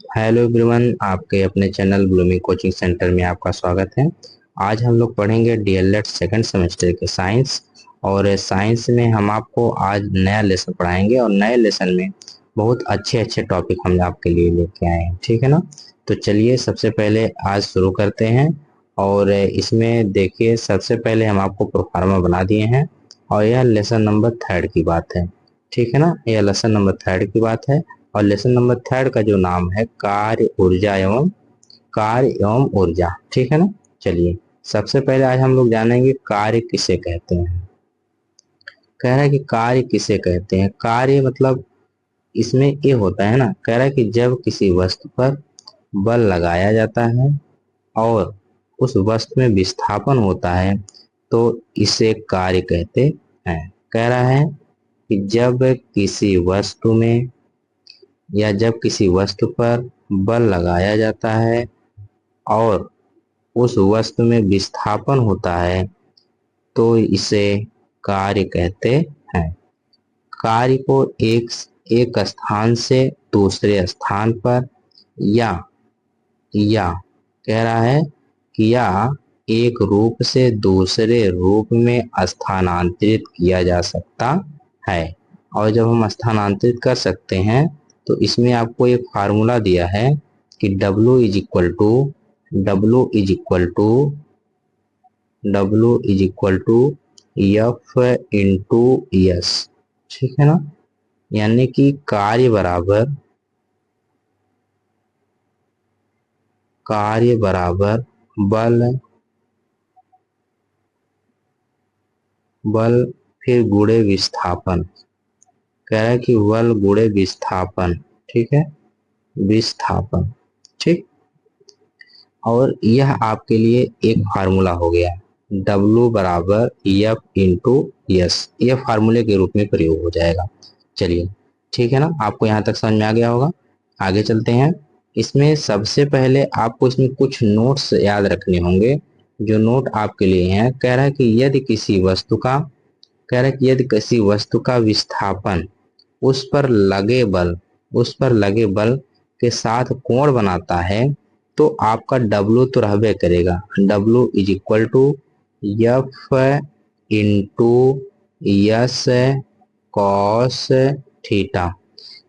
Hello everyone, आपके अपने channel blooming coaching centre में आपका स्वागत है। आज हम लोग पढ़ेंगे डीएलएड सेकंड सेमेस्टर के साइंस। और साइंस में हम आपको आज नया लेसन पढ़ाएंगे और नए लेसन में बहुत अच्छे अच्छे टॉपिक हम आपके लिए लेके आए हैं। ठीक है ना? तो चलिए सबसे पहले आज शुरू करते हैं। और इसमें देखिए, सबसे पहले हम आपको प्रोफार्मा बना दिए हैं और यह लेसन नंबर 3 की बात है। ठीक है ना? यह लेसन नंबर 3 की बात है। और लेसन नंबर 3 का जो नाम है कार्य एवं ऊर्जा। ठीक है ना? चलिए सबसे पहले आज हम लोग जानेंगे कार्य किसे कहते हैं। कह रहा है कि कार्य किसे कहते हैं। कार्य मतलब इसमें ये होता है ना, कह रहा है कि जब किसी वस्तु पर बल लगाया जाता है और उस वस्तु में विस्थापन होता है तो इसे कार्य कहते हैं। कह रहा है कि जब किसी वस्तु पर बल लगाया जाता है और उस वस्तु में विस्थापन होता है तो इसे कार्य कहते हैं। कार्य को एक एक स्थान से दूसरे स्थान पर या या कह रहा है कि या एक रूप से दूसरे रूप में स्थानांतरित किया जा सकता है। और जब हम स्थानांतरित कर सकते हैं तो इसमें आपको एक फार्मूला दिया है कि W F इंटू एस। ठीक है ना? यानी कि कार्य बराबर बल बल फिर गुणे विस्थापन। कह रहा है कि बल गुणे विस्थापन। ठीक है? विस्थापन। ठीक। और यह आपके लिए एक फार्मूला हो गया, W बराबर F इंटू एस। यह फार्मूले के रूप में प्रयोग हो जाएगा। चलिए ठीक है ना? आपको यहाँ तक समझ में आ गया होगा। आगे चलते हैं। इसमें सबसे पहले आपको इसमें कुछ नोट्स याद रखने होंगे। जो नोट आपके लिए हैं, कह रहा है कि यदि किसी वस्तु का विस्थापन उस पर लगे बल के साथ कोण बनाता है तो आपका W तो रहबे करेगा। W is equal to F into S cos theta.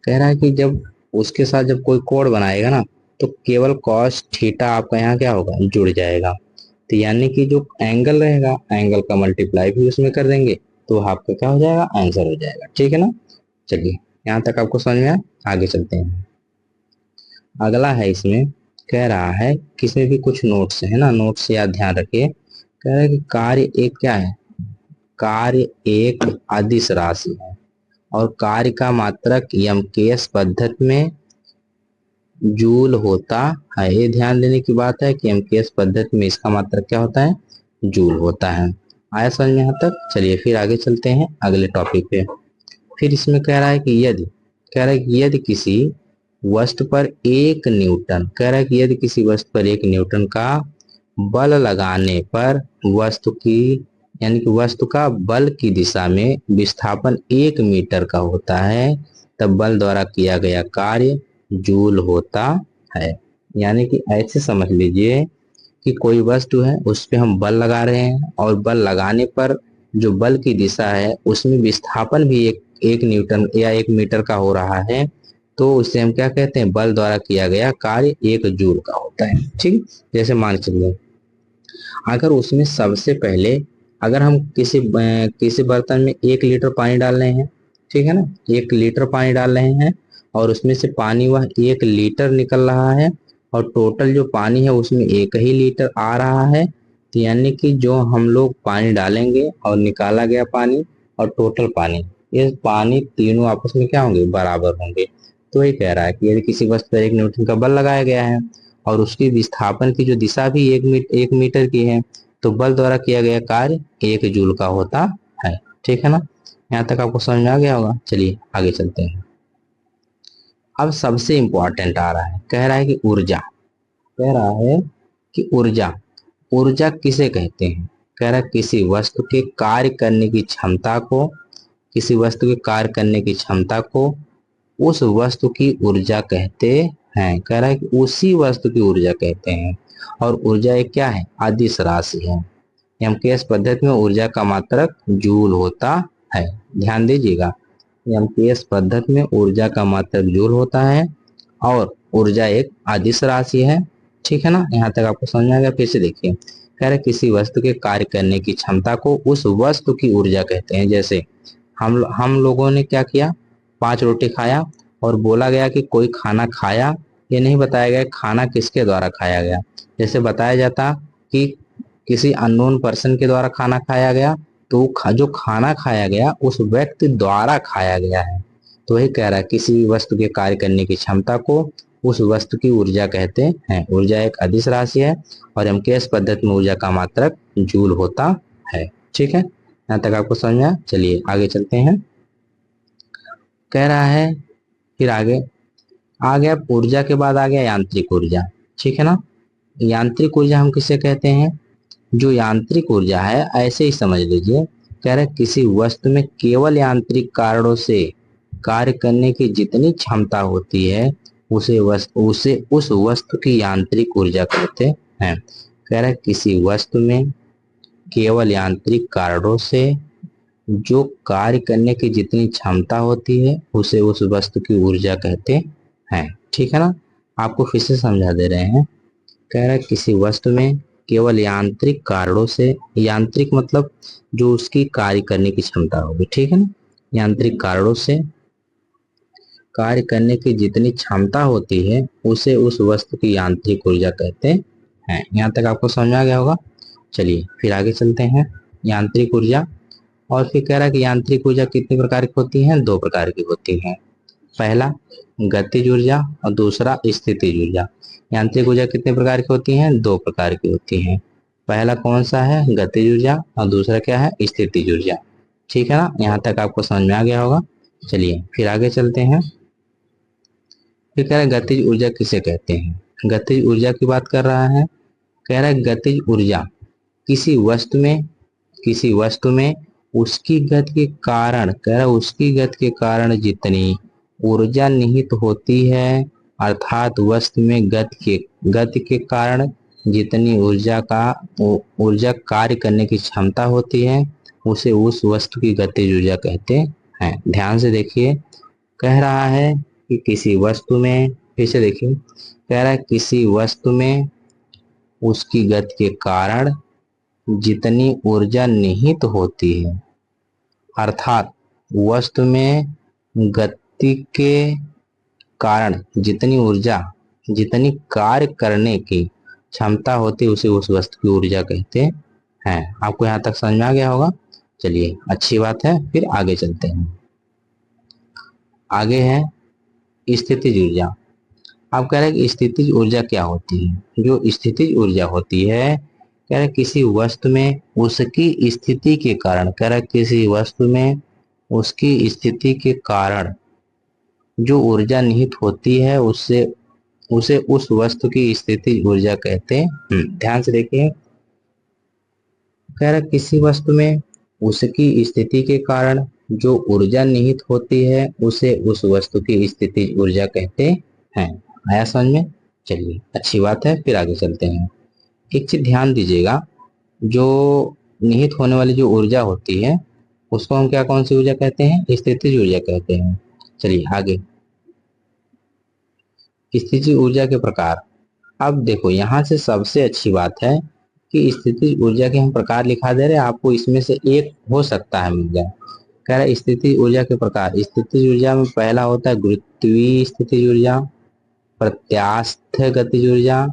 कह रहा है कि जब उसके साथ जब कोई कोण बनाएगा ना तो केवल कॉस थीटा आपका यहाँ क्या होगा, जुड़ जाएगा। तो यानी कि जो एंगल रहेगा, एंगल का मल्टीप्लाई भी उसमें कर देंगे तो आपका क्या हो जाएगा, आंसर हो जाएगा। ठीक है ना? चलिए यहाँ तक आपको समझ में आया। आगे चलते हैं। अगला है, इसमें कह रहा है कि इसमें भी कुछ नोट्स है ना, नोट्स याद ध्यान रखिए। कह रहा है कि कार्य एक क्या है, कार्य एक अदिश राशि है और कार्य का मात्रक यमकेश पद्धति में जूल होता है। ये ध्यान देने की बात है कि यमकेश पद्धति में इसका मात्रक क्या होता है, जूल होता है। आया समझ में यहाँ तक? चलिए फिर आगे चलते हैं अगले टॉपिक पे। फिर इसमें कह रहा है कि यदि किसी वस्तु पर 1 न्यूटन, का बल लगाने पर वस्तु का बल की दिशा में विस्थापन 1 मीटर का होता है, तब बल द्वारा किया गया कार्य जूल होता है। यानी कि ऐसे समझ लीजिए कि कोई वस्तु है, उस पे हम बल लगा रहे हैं और बल लगाने पर जो बल की दिशा है उसमें विस्थापन भी एक न्यूटन या 1 मीटर का हो रहा है, तो उसे हम क्या कहते हैं, बल द्वारा किया गया कार्य 1 जूल का होता है। ठीक। जैसे मान चलिए, अगर उसमें सबसे पहले अगर हम किसी बर्तन में 1 लीटर पानी डाल रहे हैं, ठीक है ना, 1 लीटर पानी डाल रहे हैं और उसमें से पानी वह 1 लीटर निकल रहा है और टोटल जो पानी है उसमें 1 ही लीटर आ रहा है। तो यानी कि जो हम लोग पानी डालेंगे और निकाला गया पानी और टोटल पानी, ये पानी तीनों आपस में क्या होंगे, बराबर होंगे। तो ये कह रहा है कि यदि किसी वस्तु पर 1 न्यूटन का बल लगाया गया है और उसकी विस्थापन की जो दिशा भी 1 मीटर की है तो बल द्वारा किया गया कार्य 1 जूल का होता है। ठीक है ना? यहाँ तक आपको समझ में आ गया होगा। चलिए आगे चलते हैं। अब सबसे इंपॉर्टेंट आ रहा है, कह रहा है कि ऊर्जा ऊर्जा किसे कहते हैं। कह रहा है किसी वस्तु के कार्य करने की क्षमता को उस वस्तु की ऊर्जा कहते हैं। कह रहा है कि उसी वस्तु की ऊर्जा कहते हैं। और ऊर्जा एक क्या है? अदिश राशि है। एमकेएस पद्धति में ऊर्जा का मात्रक जूल होता है। ध्यान दीजिएगा, एमकेएस पद्धति में ऊर्जा का मात्रक जूल होता है और ऊर्जा एक अदिश राशि है। ठीक है ना, यहाँ तक आपको समझ में आ गया। फिर से देखिए, कह रहे किसी वस्तु के कार्य करने की क्षमता को उस वस्तु की ऊर्जा कहते हैं। जैसे हम लोगों ने क्या किया, 5 रोटी खाया और बोला गया कि कोई खाना खाया, ये नहीं बताया गया खाना किसके द्वारा खाया गया। जैसे बताया जाता कि किसी अननोन पर्सन के द्वारा खाना खाया गया, तो जो खाना खाया गया उस व्यक्ति द्वारा खाया गया है। तो वही कह रहा है किसी वस्तु के कार्य करने की क्षमता को उस वस्तु की ऊर्जा कहते हैं। ऊर्जा एक अदिश राशि है और एमकेएस पद्धति में ऊर्जा का मात्रक जूल होता है। ठीक है, यहाँ तक आपको समझ में आया। चलिए आगे चलते हैं। कह रहा है फिर आगे आ गया, ऊर्जा के बाद आ गया यांत्रिक ऊर्जा। ठीक है ना, यांत्रिक ऊर्जा हम किसे कहते हैं? जो यांत्रिक ऊर्जा है ऐसे ही समझ लीजिए, कह रहे किसी वस्तु में केवल यांत्रिक कारणों से कार्य करने की जितनी क्षमता होती है उसे उस वस्तु की यांत्रिक ऊर्जा कहते हैं। कह रहे किसी वस्तु में केवल यांत्रिक कारणों से जो कार्य करने की जितनी क्षमता होती है उसे उस वस्तु की ऊर्जा कहते हैं। ठीक है ना, आपको फिर से समझा दे रहे हैं। कह रहा है किसी वस्तु में केवल यांत्रिक कारणों से, यांत्रिक मतलब जो उसकी कार्य करने की क्षमता होगी। ठीक है ना, यांत्रिक कारणों से कार्य करने की जितनी क्षमता होती है उसे उस वस्तु की यांत्रिक ऊर्जा कहते हैं। यहाँ तक आपको समझ में आ गया होगा। चलिए फिर आगे चलते हैं। यांत्रिक ऊर्जा, और फिर कह रहा है कि यांत्रिक ऊर्जा कितने प्रकार की होती है? 2 प्रकार की होती है। पहला गतिज ऊर्जा और दूसरा स्थितिज ऊर्जा। यांत्रिक ऊर्जा कितने प्रकार की होती है? 2 प्रकार की होती है। पहला कौन सा है? गतिज ऊर्जा, और दूसरा क्या है? स्थितिज ऊर्जा। ठीक है ना, यहाँ तक आपको समझ में आ गया होगा। चलिए फिर आगे चलते हैं। फिर कह रहा है गतिज ऊर्जा किसे कहते हैं? गतिज ऊर्जा की बात कर रहा है। कह रहा है गतिज ऊर्जा किसी वस्तु में उसकी गति के कारण, कह रहा है उसकी गति के कारण जितनी ऊर्जा निहित होती है, अर्थात वस्तु में गति के कारण जितनी ऊर्जा कार्य करने की क्षमता होती है उसे उस वस्तु की गतिज ऊर्जा कहते हैं। ध्यान से देखिए, कह रहा है कि किसी वस्तु में, फिर से देखिए, कह रहा है किसी वस्तु में उसकी गति के कारण जितनी ऊर्जा निहित होती है, अर्थात वस्तु में गति के कारण जितनी कार्य करने की क्षमता होती है उसे उस वस्तु की ऊर्जा कहते हैं। आपको यहाँ तक समझ में आ गया होगा। चलिए अच्छी बात है, फिर आगे चलते हैं। आगे है स्थितिज ऊर्जा। आप कह रहे हैं कि स्थितिज ऊर्जा क्या होती है? जो स्थितिज ऊर्जा होती है, कह रहे किसी वस्तु में उसकी स्थिति के कारण, कह रहे किसी वस्तु में उसकी स्थिति के कारण जो ऊर्जा निहित होती है उसे उस वस्तु की स्थितिज ऊर्जा कहते हैं। ध्यान से देखिए, कह रहा किसी वस्तु में उसकी स्थिति के कारण जो ऊर्जा निहित होती है उसे उस वस्तु की स्थितिज ऊर्जा कहते हैं। आया समझ में? चलिए अच्छी बात है, फिर आगे चलते हैं। एक चीज ध्यान दीजिएगा, जो निहित होने वाली जो ऊर्जा होती है उसको हम कौन सी ऊर्जा कहते हैं? स्थितिज ऊर्जा कहते हैं। चलिए आगे, स्थितिज ऊर्जा के प्रकार। अब देखो यहाँ से सबसे अच्छी बात है कि स्थितिज ऊर्जा के हम प्रकार लिखा दे रहे हैं, आपको इसमें से एक हो सकता है मिल जाए। कह रहा है स्थितिज ऊर्जा के प्रकार। स्थितिज ऊर्जा में पहला होता है गुरुत्वीय स्थितिज ऊर्जा, प्रत्यास्थ गतिज ऊर्जा,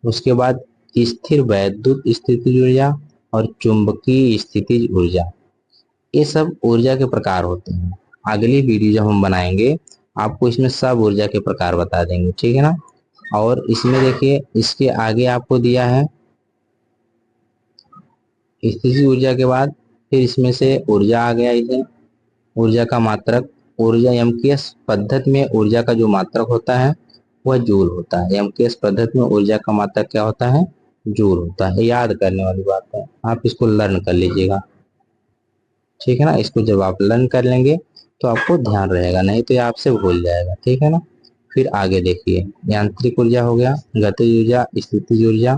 उसके बाद स्थिर वैद्युत स्थितिज ऊर्जा और चुंबकीय स्थितिज ऊर्जा। ये सब ऊर्जा के प्रकार होते हैं। अगली वीडियो जब हम बनाएंगे आपको इसमें सब ऊर्जा के प्रकार बता देंगे। ठीक है ना, और इसमें देखिए इसके आगे आपको दिया है स्थितिज ऊर्जा के बाद फिर इसमें से ऊर्जा आ गया। इसे ऊर्जा का मात्रक, ऊर्जा एमकेएस पद्धति में ऊर्जा का जो मात्रक होता है वह जूल होता है। एमकेएस पद्धति में ऊर्जा का मात्रक क्या होता है? जूल होता है। याद करने वाली बात है, आप इसको लर्न कर लीजिएगा। ठीक है ना, इसको जब आप लर्न कर लेंगे तो आपको ध्यान रहेगा, नहीं तो ये आपसे भूल जाएगा। ठीक है ना, फिर आगे देखिए, यांत्रिक ऊर्जा हो गया, गतिज ऊर्जा, स्थितिज ऊर्जा,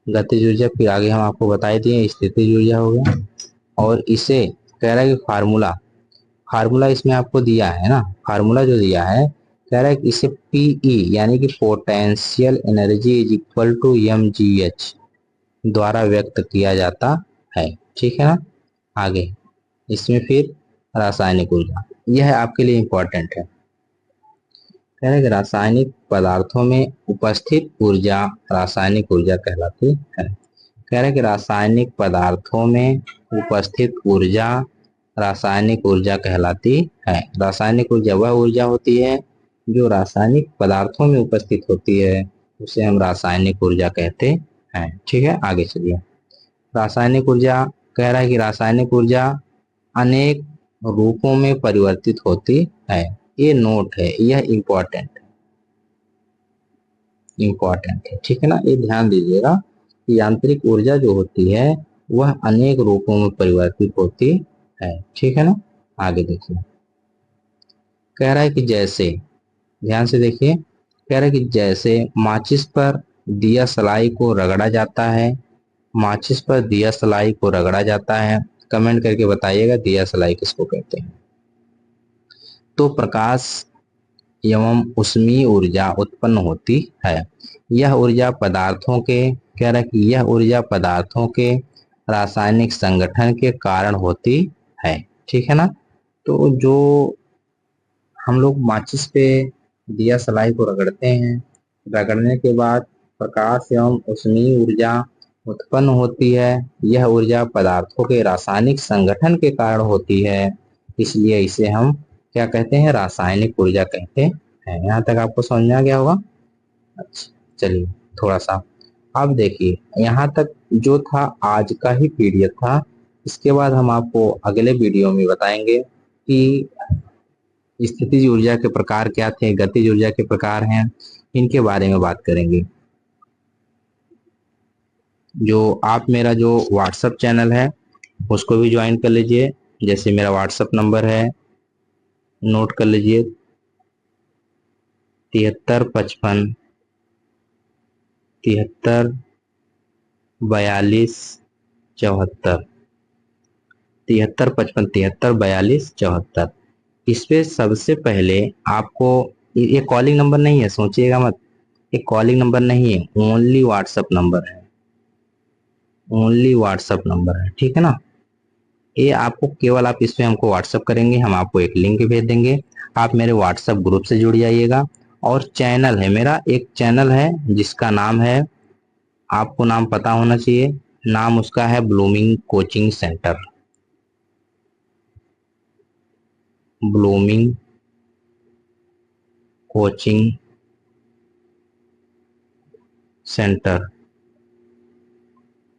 गतिज ऊर्जा, फिर आगे हम आपको बताए दिए स्थितिज ऊर्जा हो गया। और इसे कह रहा है कि फार्मूला फार्मूला इसमें आपको दिया है ना, फार्मूला जो दिया है कह रहा है कि इसे पीई यानी कि potential energy is equal to mgh द्वारा व्यक्त किया जाता है। ठीक है ना। आगे इसमें फिर रासायनिक ऊर्जा, यह आपके लिए इंपॉर्टेंट है। कह रहे हैं कि रासायनिक पदार्थों में उपस्थित ऊर्जा रासायनिक ऊर्जा कहलाती है। कह रहे हैं कि रासायनिक पदार्थों में उपस्थित ऊर्जा रासायनिक ऊर्जा कहलाती है। रासायनिक ऊर्जा वह ऊर्जा होती है जो रासायनिक पदार्थों में उपस्थित होती है, उसे हम रासायनिक ऊर्जा कहते हैं। ठीक है, आगे चलिए। रासायनिक ऊर्जा कह रहा है कि रासायनिक ऊर्जा अनेक रूपों में परिवर्तित होती है। ये नोट है, यह इंपॉर्टेंट है। ठीक है ना, ये ध्यान दीजिएगा कि यांत्रिक ऊर्जा जो होती है वह अनेक रूपों में परिवर्तित होती है। ठीक है ना। आगे देखिए, कह रहा है कि जैसे, ध्यान से देखिए, कह रहा है कि जैसे माचिस पर दिया सलाई को रगड़ा जाता है, माचिस पर दिया सलाई को रगड़ा जाता है, कमेंट करके बताइएगा दिया सलाई किसको कहते हैं। तो प्रकाश एवं उष्मीय ऊर्जा उत्पन्न होती है। यह ऊर्जा पदार्थों के, कह रहा है कि यह ऊर्जा पदार्थों के रासायनिक संगठन के कारण होती है। ठीक है ना। तो जो हम लोग माचिस पे दिया सलाई को रगड़ते हैं, रगड़ने के बाद प्रकाश एवं उष्मीय ऊर्जा उत्पन्न होती है। यह ऊर्जा पदार्थों के रासायनिक संगठन के कारण होती है, इसलिए इसे हम क्या कहते हैं, रासायनिक ऊर्जा कहते हैं। यहाँ तक आपको समझ में आ गया होगा। अच्छा चलिए, थोड़ा सा अब देखिए, यहाँ तक जो था आज का ही पीडीएफ था। इसके बाद हम आपको अगले वीडियो में बताएंगे कि स्थितिज ऊर्जा के प्रकार क्या थे, गतिज ऊर्जा के प्रकार हैं, इनके बारे में बात करेंगे। जो आप मेरा जो व्हाट्सएप चैनल है उसको भी ज्वाइन कर लीजिए। जैसे मेरा व्हाट्सएप नंबर है, नोट कर लीजिए, 7355 73 42 74, 7355 73 42 74। इस पे सबसे पहले आपको, ये कॉलिंग नंबर नहीं है, सोचिएगा मत, ये कॉलिंग नंबर नहीं है, ओनली व्हाट्सएप नंबर है, ओनली व्हाट्सएप नंबर है। ठीक है ना। ये आपको केवल, आप इस पे हमको व्हाट्सएप करेंगे, हम आपको एक लिंक भेज देंगे, आप मेरे व्हाट्सएप ग्रुप से जुड़ जाइएगा। और चैनल है मेरा, एक चैनल है जिसका नाम है, आपको नाम पता होना चाहिए, नाम उसका है blooming coaching centre. Blooming coaching centre.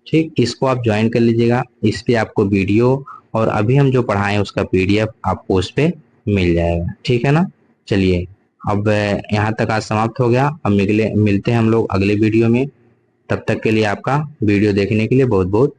ठीक, इसको आप ज्वाइन कर लीजिएगा। इस पे आपको वीडियो और अभी हम जो पढ़ाएं उसका पीडीएफ आपको उस पे मिल जाएगा। ठीक है ना। चलिए, अब यहाँ तक आज समाप्त हो गया। अब मिलते हैं हम लोग अगले वीडियो में। तब तक के लिए आपका वीडियो देखने के लिए बहुत बहुत